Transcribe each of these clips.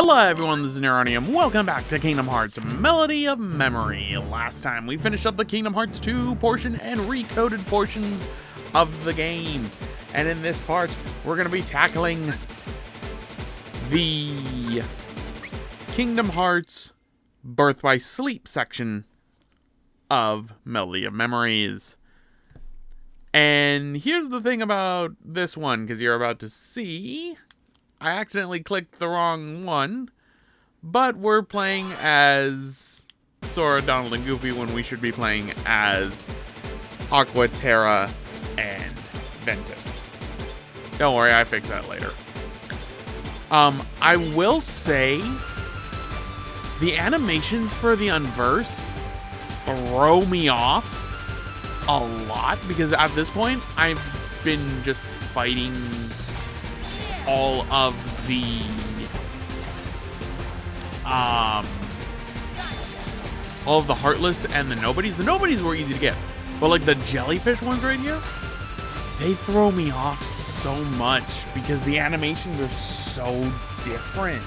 Hello everyone, this is Neronium. Welcome back to Kingdom Hearts Melody of Memory. Last time we finished up the Kingdom Hearts 2 portion and recoded portions of the game. And in this part, we're going to be tackling the Kingdom Hearts Birth by Sleep section of Melody of Memories. And here's the thing about this one, because you're about to see, I accidentally clicked the wrong one, but we're playing as Sora, Donald, and Goofy when we should be playing as Aqua, Terra, and Ventus. Don't worry, I fix that later. I will say, the animations for the Unverse throw me off a lot, because at this point, I've been just fighting all of the Heartless and the Nobodies. The Nobodies were easy to get, but like the jellyfish ones right here, they throw me off so much because the animations are so different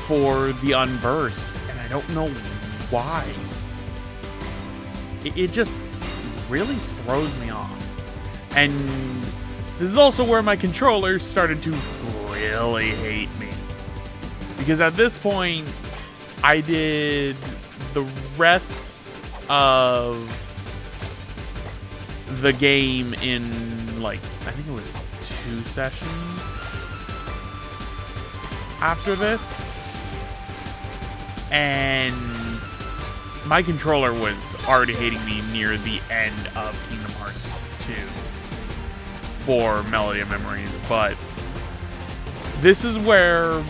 for the Unversed, and I don't know why. It just really throws me off. And this is also where my controller started to really hate me. Because at this point, I did the rest of the game in, like, I think it was 2 sessions after this. And my controller was already hating me near the end of Kingdom Hearts 2 for Melody of Memories, but this is where,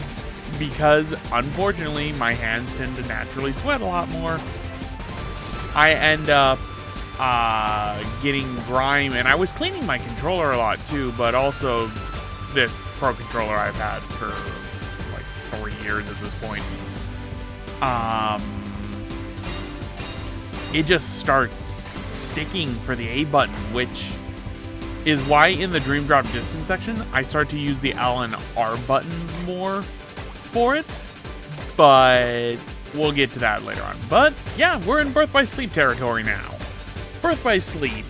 because unfortunately my hands tend to naturally sweat a lot more, I end up getting grime, and I was cleaning my controller a lot too, but also this Pro Controller I've had for like 3 years at this point. It just starts sticking for the A button, which is why in the Dream Drop Distance section, I start to use the L and R buttons more for it, but we'll get to that later on. But yeah, we're in Birth by Sleep territory now. Birth by Sleep,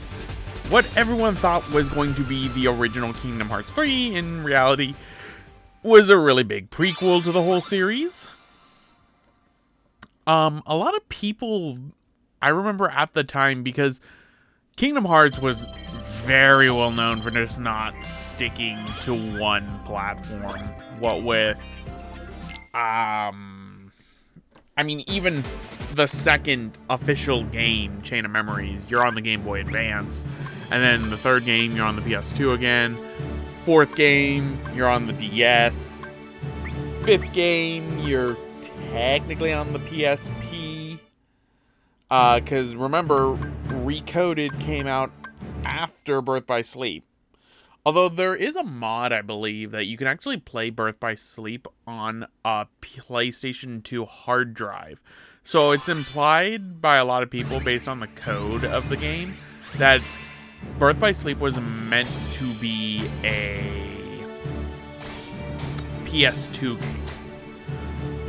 what everyone thought was going to be the original Kingdom Hearts 3, in reality, was a really big prequel to the whole series. A lot of people, I remember at the time, because Kingdom Hearts was very well known for just not sticking to one platform. What with, I mean, even the second official game, Chain of Memories, you're on the Game Boy Advance. And then the third game, you're on the PS2 again. Fourth game, you're on the DS. Fifth game, you're technically on the PSP. Because remember, Recoded came out after Birth by Sleep. Although there is a mod, I believe, that you can actually play Birth by Sleep on a PlayStation 2 hard drive. So it's implied by a lot of people, based on the code of the game, that Birth by Sleep was meant to be a PS2 game.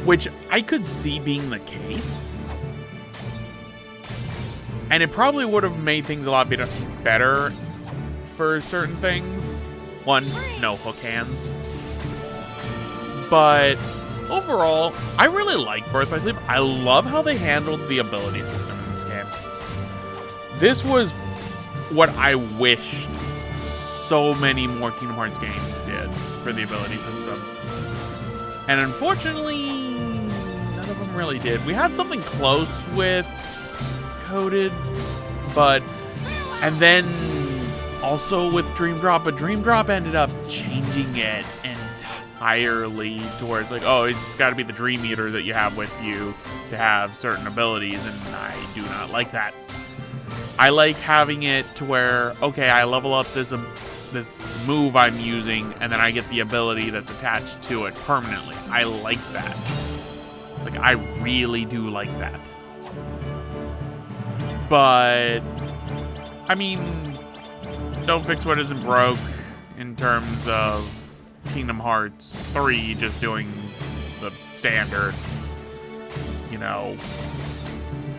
Which I could see being the case. And it probably would have made things a lot better for certain things. One, no hook hands. But overall, I really like Birth by Sleep. I love how they handled the ability system in this game. This was what I wished so many more Kingdom Hearts games did for the ability system. And unfortunately, none of them really did. We had something close with Coded, but, and then also with Dream Drop, but Dream Drop ended up changing it entirely towards like, oh, it's got to be the Dream Eater that you have with you to have certain abilities, and I do not like that. I like having it to where, okay, I level up this move I'm using, and then I get the ability that's attached to it permanently. I like that. Like, I really do like that. But, I mean, don't fix what isn't broke in terms of Kingdom Hearts 3 just doing the standard, you know,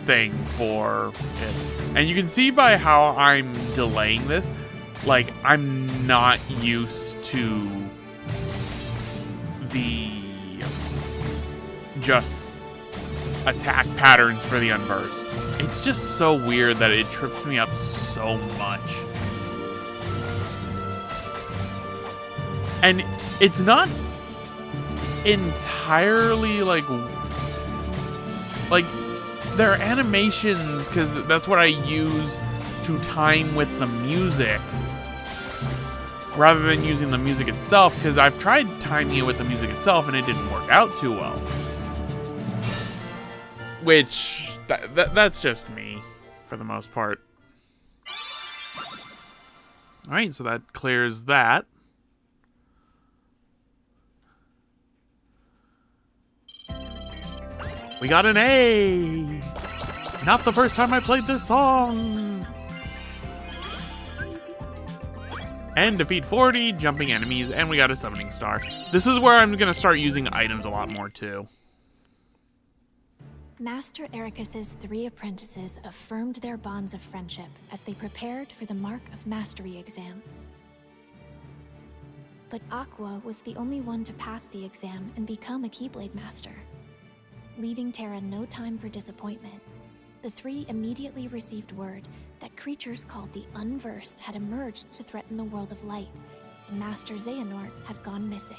thing for it. And you can see by how I'm delaying this, like, I'm not used to the just attack patterns for the unburst. It's just so weird that it trips me up so much. And it's not entirely like there are animations, because that's what I use to time with the music rather than using the music itself, because I've tried timing it with the music itself and it didn't work out too well. Which, that's just me, for the most part. Alright, so that clears that. We got an A! Not the first time I played this song! And defeat 40 jumping enemies, and we got a summoning star. This is where I'm gonna start using items a lot more, too. Master Ericus's 3 apprentices affirmed their bonds of friendship as they prepared for the Mark of Mastery exam. But Aqua was the only one to pass the exam and become a Keyblade Master. Leaving Terra no time for disappointment, the 3 immediately received word that creatures called the Unversed had emerged to threaten the world of light, and Master Xehanort had gone missing.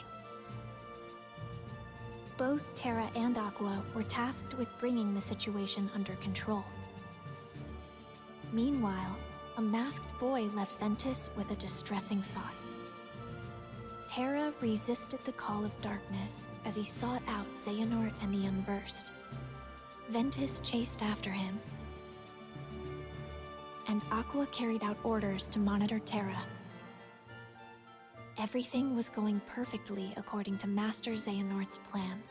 Both Terra and Aqua were tasked with bringing the situation under control. Meanwhile, a masked boy left Ventus with a distressing thought. Terra resisted the call of darkness as he sought out Xehanort and the Unversed. Ventus chased after him, and Aqua carried out orders to monitor Terra. Everything was going perfectly according to Master Xehanort's plan.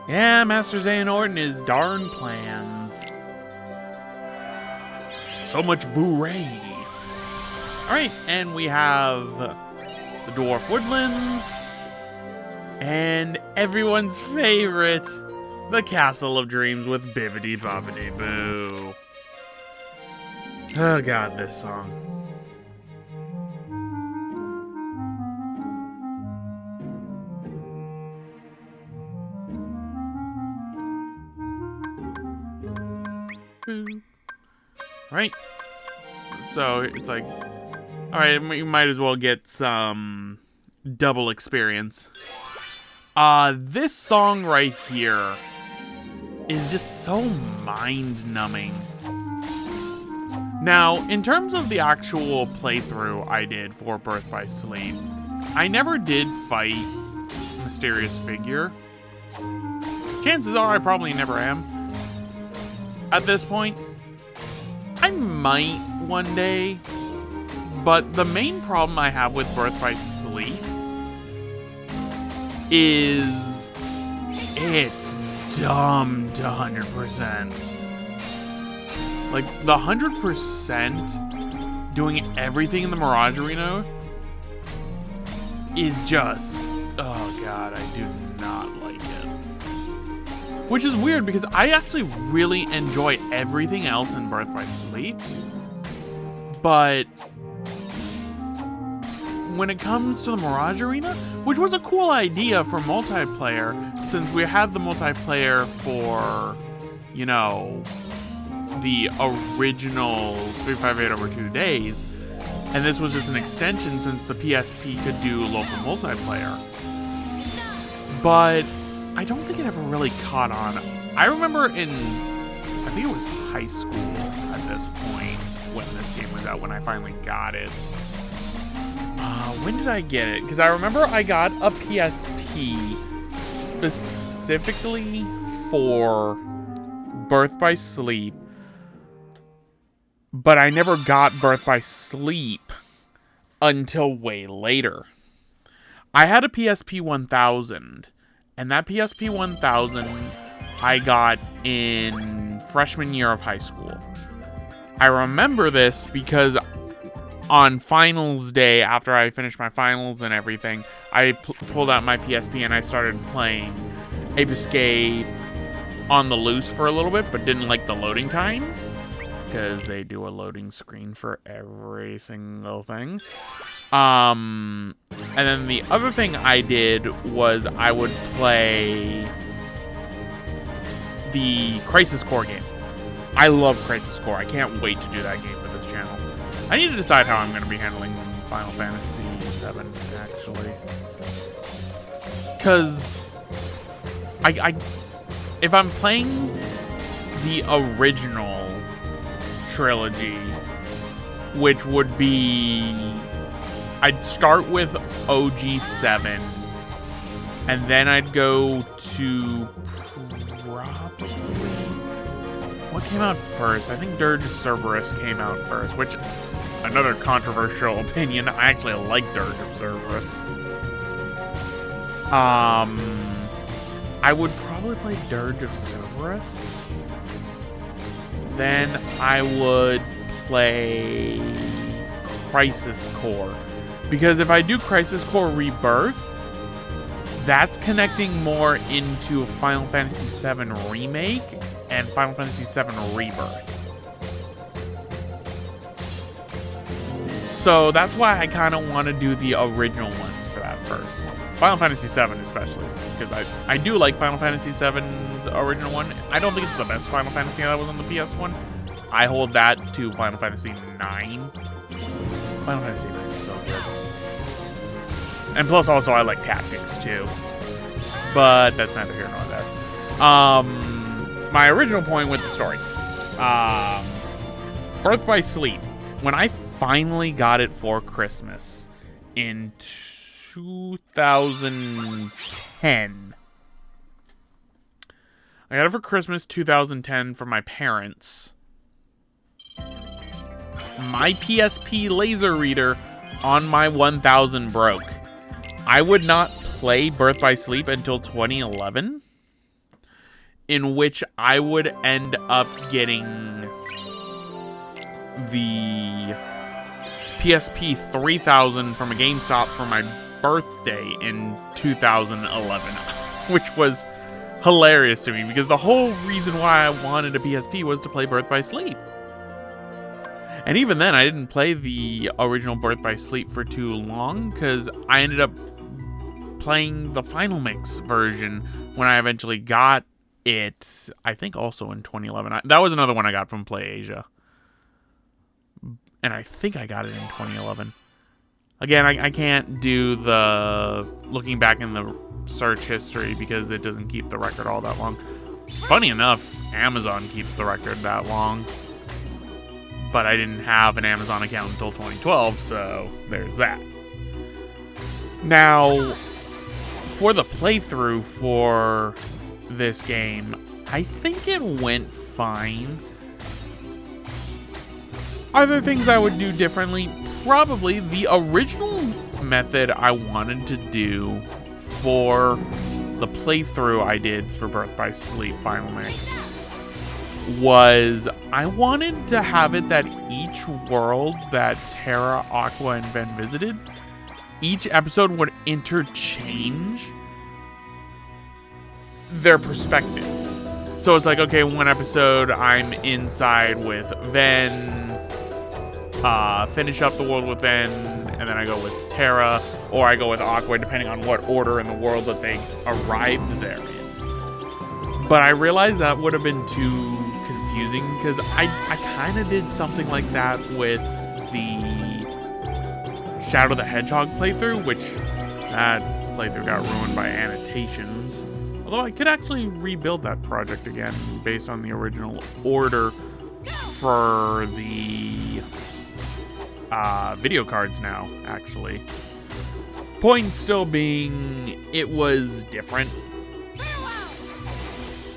Yeah, Master Xehanort and his darn plans. So much boo-ray. Alright, and we have the Dwarf Woodlands, and everyone's favorite, the Castle of Dreams with Bibbidi Bobbidi Boo. Oh god, this song. Boo. Right? So it's like, alright, you might as well get some double experience. This song right here is just so mind-numbing. Now, in terms of the actual playthrough I did for Birth by Sleep, I never did fight Mysterious Figure. Chances are I probably never am. At this point, I might one day, but the main problem I have with Birth by Sleep is it's dumb to 100%. Like, the 100% doing everything in the Mirage Arena is just, oh god, I do not like it. Which is weird because I actually really enjoy everything else in Birth by Sleep. But when it comes to the Mirage Arena, which was a cool idea for multiplayer, since we had the multiplayer for, you know, the original 358 over 2 days, and this was just an extension since the PSP could do local multiplayer. But I don't think it ever really caught on. I remember I think it was high school at this point when this game was out, when I finally got it. When did I get it? Because I remember I got a PSP specifically for Birth by Sleep, but I never got Birth by Sleep until way later. I had a PSP 1000, and that PSP 1000 I got in freshman year of high school. I remember this because on finals day, after I finished my finals and everything, I pulled out my PSP and I started playing Ape Escape on the loose for a little bit, but didn't like the loading times because they do a loading screen for every single thing. And then the other thing I did was I would play the Crisis Core game. I love Crisis Core. I can't wait to do that game for this channel. I need to decide how I'm going to be handling Final Fantasy VII, actually. Because if I'm playing the original trilogy, which would be, I'd start with OG7, and then I'd go to probably, what came out first? I think Dirge of Cerberus came out first, which, another controversial opinion, I actually like Dirge of Cerberus. I would probably play Dirge of Cerberus. Then I would play Crisis Core. Because if I do Crisis Core Rebirth, that's connecting more into Final Fantasy VII Remake and Final Fantasy VII Rebirth. So that's why I kind of want to do the original ones for that first. Final Fantasy VII especially, because I do like Final Fantasy VII's original one. I don't think it's the best Final Fantasy that was on the PS1. I hold that to Final Fantasy IX. Final Fantasy IX is so good. And plus also I like Tactics too. But that's neither here nor there. My original point with the story. Birth by Sleep. When I finally got it for Christmas in 2010. I got it for Christmas 2010 from my parents. My PSP laser reader on my 1000 broke. I would not play Birth by Sleep until 2011, in which I would end up getting the PSP 3000 from a GameStop for my birthday in 2011, which was hilarious to me because the whole reason why I wanted a PSP was to play Birth by Sleep. And even then, I didn't play the original Birth by Sleep for too long because I ended up playing the Final Mix version when I eventually got it, I think also in 2011. That was another one I got from PlayAsia. And I think I got it in 2011. Again, I can't do the looking back in the search history because it doesn't keep the record all that long. Funny enough, Amazon keeps the record that long. But I didn't have an Amazon account until 2012, so there's that. Now, for the playthrough for this game, I think it went fine. Other things I would do differently, probably the original method I wanted to do for the playthrough I did for Birth by Sleep Final Mix was I wanted to have it that each world that Terra, Aqua, and Ben visited, each episode would interchange their perspectives. So it's like, okay, one episode I'm inside with Ven, finish up the world with Ven, and then I go with Terra, or I go with Aqua, depending on what order in the world that they arrived there in. But I realized that would have been too confusing, because I kind of did something like that with the Shadow the Hedgehog playthrough, which that playthrough got ruined by annotations. Although I could actually rebuild that project again based on the original order for the video cards now, actually. Point still being, it was different.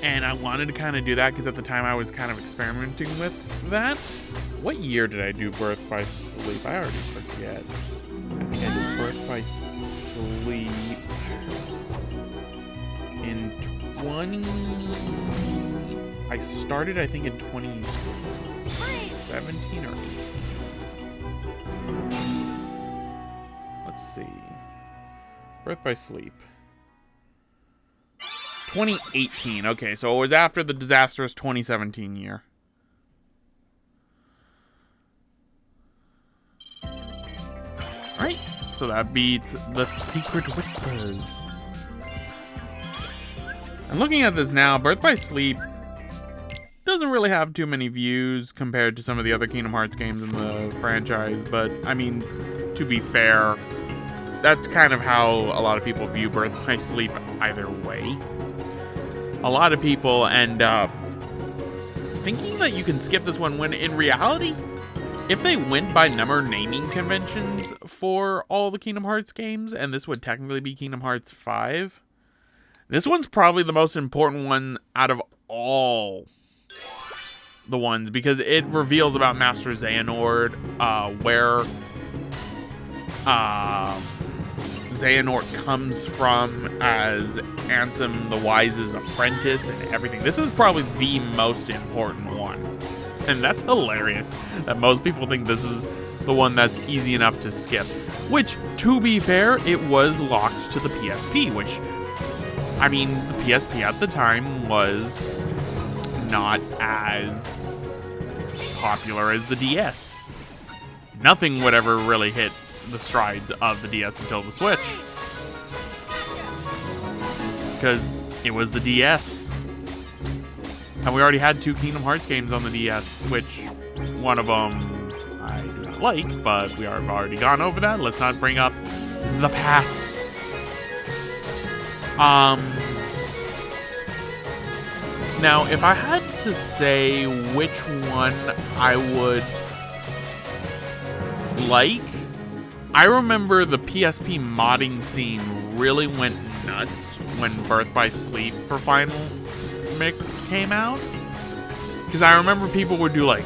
And I wanted to kind of do that because at the time I was kind of experimenting with that. What year did I do Birth by Sleep? I already forget. I think I did Birth by Sleep in 20... I started, I think, in 2017 or 18. let's see. Birth by Sleep. 2018. Okay, so it was after the disastrous 2017 year. Alright, so that beats The Secret Whispers. And looking at this now, Birth by Sleep doesn't really have too many views compared to some of the other Kingdom Hearts games in the franchise, but I mean, to be fair, that's kind of how a lot of people view Birth by Sleep either way. A lot of people end up thinking that you can skip this one when in reality, if they went by number naming conventions for all the Kingdom Hearts games, and this would technically be Kingdom Hearts 5, this one's probably the most important one out of all the ones, because it reveals about Master Xehanort, where Xehanort comes from as Ansem the Wise's apprentice and everything. This is probably the most important one. And that's hilarious that most people think this is the one that's easy enough to skip. Which, to be fair, it was locked to the PSP, which, I mean, the PSP at the time was not as popular as the DS. Nothing would ever really hit the strides of the DS until the Switch. Because it was the DS. And we already had 2 Kingdom Hearts games on the DS, which one of them I do not like, but we have already gone over that. Let's not bring up the past. Now, if I had to say which one I would like, I remember the PSP modding scene really went nuts when Birth by Sleep for Final Mix came out. Because I remember people would do like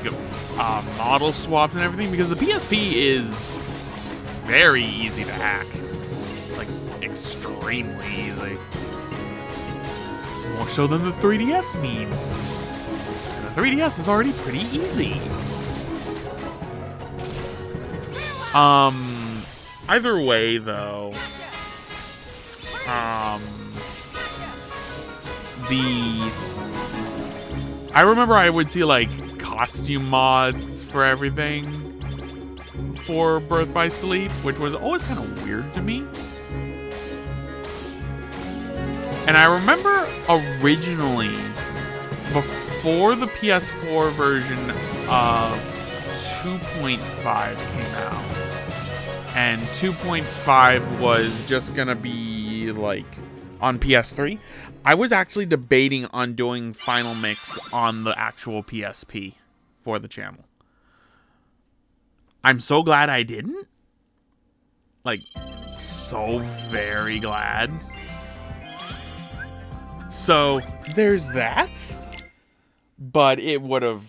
model swaps and everything, because the PSP is very easy to hack. Like, extremely easy. It's more so than the 3DS meme. And the 3DS is already pretty easy. Either way, though, I remember I would see like costume mods for everything for Birth by Sleep, which was always kind of weird to me. And I remember originally, before the PS4 version of 2.5 came out, and 2.5 was just gonna be like on PS3, I was actually debating on doing Final Mix on the actual PSP for the channel. I'm so glad I didn't. Like, so very glad. So, there's that. But it would have...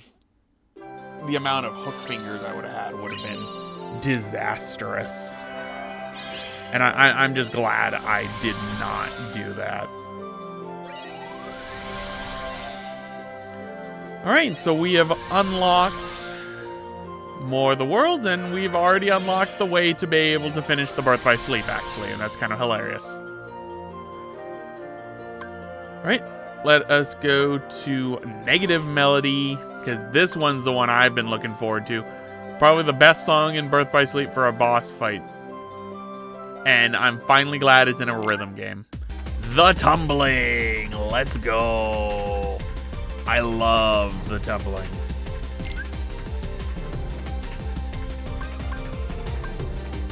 the amount of hook fingers I would have had would have been disastrous. And I'm just glad I did not do that. Alright, so we have unlocked more of the world, and we've already unlocked the way to be able to finish the Birth by Sleep, actually, and that's kind of hilarious. Alright, let us go to Negative Melody, because this one's the one I've been looking forward to. Probably the best song in Birth by Sleep for a boss fight. And I'm finally glad it's in a rhythm game. The tumbling! Let's go! I love the tumbling.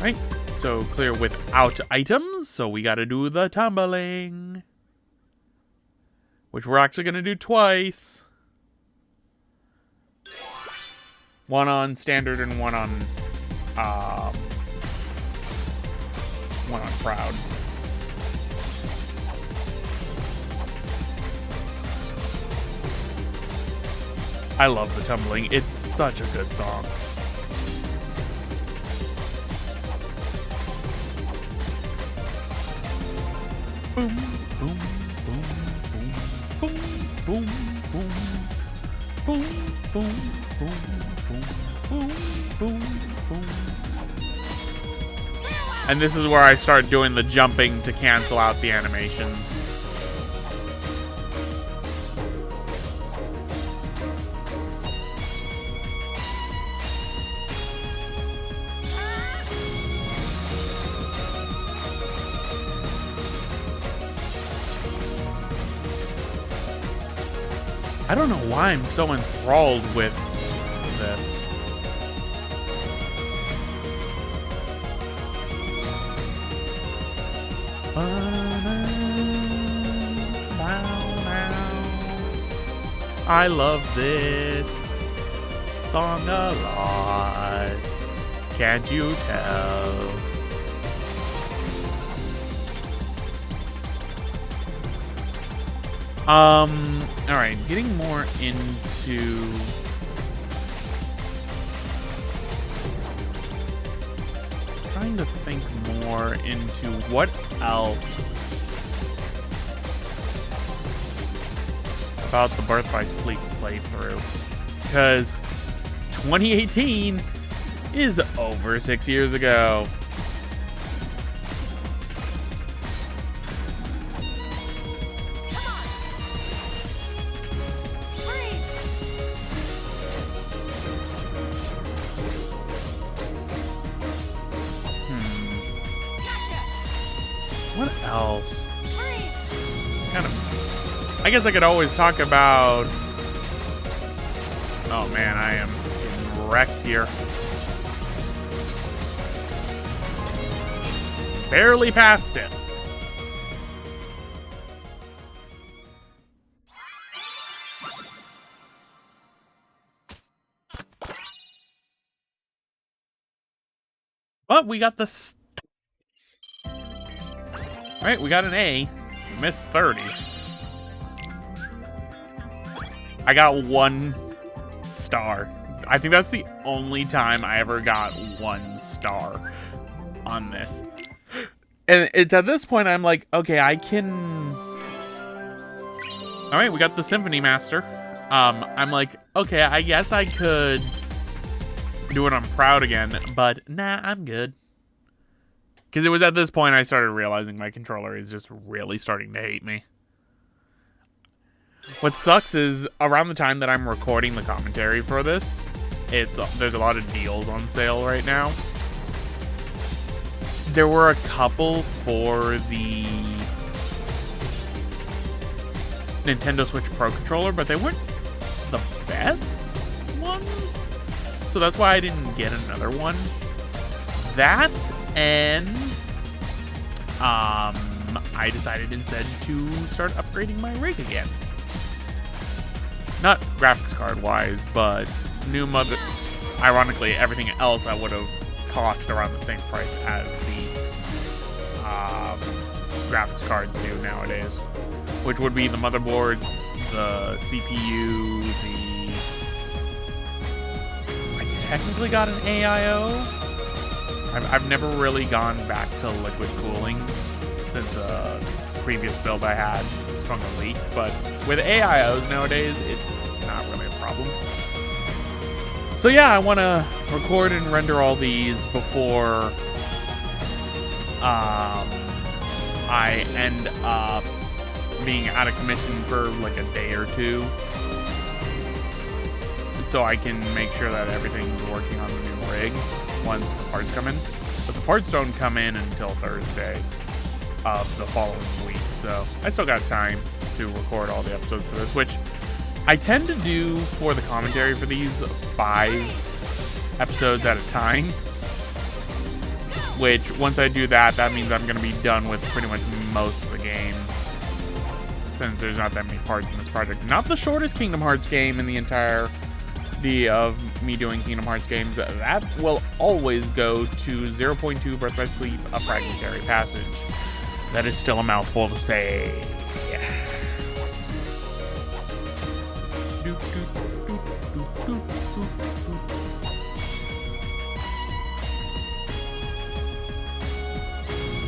Right, so clear without items, so we gotta do the tumbling. Which we're actually gonna do twice. One on standard and one on proud. I love the tumbling. It's such a good song. Boom, boom, boom, boom, boom, boom, boom, boom, boom, boom, boom, boom, boom, boom. And this is where I start doing the jumping to cancel out the animations. I don't know why I'm so enthralled with this. I love this song a lot. Can't you tell? Alright, getting more into trying to think more into what else about the Birth by Sleep playthrough, because 2018 is over 6 years ago. What else? Kind of. I guess I could always talk about. Oh man, I am getting wrecked here. Barely passed it. But we got the stars. Alright, we got an A. We missed 30. I got 1 star. I think that's the only time I ever got 1 star on this. And it's at this point I'm like, okay, I can... Alright, we got the Symphony Master. I'm like, okay, I guess I could do it on Proud again, but nah, I'm good. Because it was at this point I started realizing my controller is just really starting to hate me. What sucks is around the time that I'm recording the commentary for this, there's a lot of deals on sale right now. There were a couple for the Nintendo Switch Pro controller, but they weren't the best ones. So that's why I didn't get another one. That, and I decided instead to start upgrading my rig again. Not graphics card wise, but new mother. Ironically, everything else that would have cost around the same price as the graphics cards do nowadays, which would be the motherboard, the CPU, I technically got an AIO. I've never really gone back to liquid cooling since a previous build I had sprung a leak, but with AIOs nowadays, it's not really a problem. So yeah, I want to record and render all these before I end up being out of commission for like a day or two, so I can make sure that everything's working on the new rig once the parts come in. But the parts don't come in until Thursday of the following week, so I still got time to record all the episodes for this, which I tend to do for the commentary for these 5 episodes at a time, which once I do that, that means I'm going to be done with pretty much most of the game, since there's not that many parts in this project. Not the shortest Kingdom Hearts game in the entirety of me doing Kingdom Hearts games. That will always go to 0.2 Birth by Sleep, A Fragmentary Passage. That is still a mouthful to say.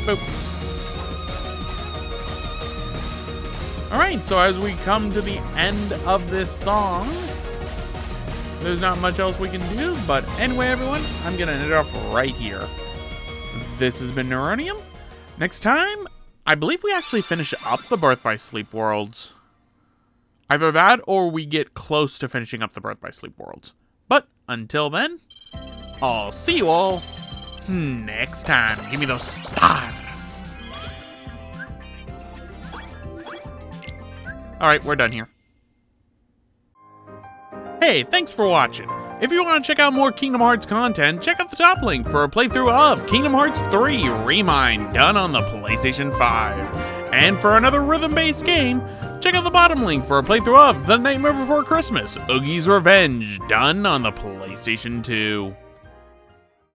Boop. Alright, so as we come to the end of this song, there's not much else we can do, but anyway, everyone, I'm going to end it off right here. This has been Neronium. Next time, I believe we actually finish up the Birth by Sleep worlds. Either that, or we get close to finishing up the Birth by Sleep worlds. But until then, I'll see you all next time. Give me those stars. Alright, we're done here. Hey, thanks for watching. If you want to check out more Kingdom Hearts content, check out the top link for a playthrough of Kingdom Hearts 3 Remind, done on the PlayStation 5. And for another rhythm-based game, check out the bottom link for a playthrough of The Nightmare Before Christmas, Oogie's Revenge, done on the PlayStation 2.